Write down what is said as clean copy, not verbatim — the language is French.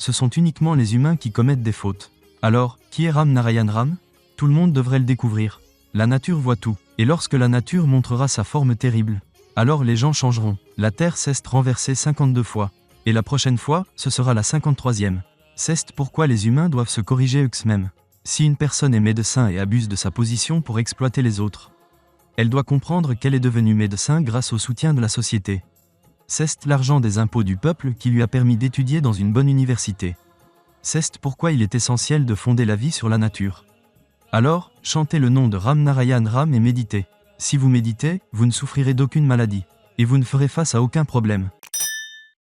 ce sont uniquement les humains qui commettent des fautes. Alors, qui est Ram Narayan Ram? Tout le monde devrait le découvrir. La nature voit tout, et lorsque la nature montrera sa forme terrible, alors les gens changeront. La terre s'est renversée 52 fois, et la prochaine fois, ce sera la 53e. C'est pourquoi les humains doivent se corriger eux-mêmes. Si une personne est médecin et abuse de sa position pour exploiter les autres, elle doit comprendre qu'elle est devenue médecin grâce au soutien de la société. C'est l'argent des impôts du peuple qui lui a permis d'étudier dans une bonne université. C'est pourquoi il est essentiel de fonder la vie sur la nature. Alors, chantez le nom de Ram Narayan Ram et méditez. Si vous méditez, vous ne souffrirez d'aucune maladie, et vous ne ferez face à aucun problème.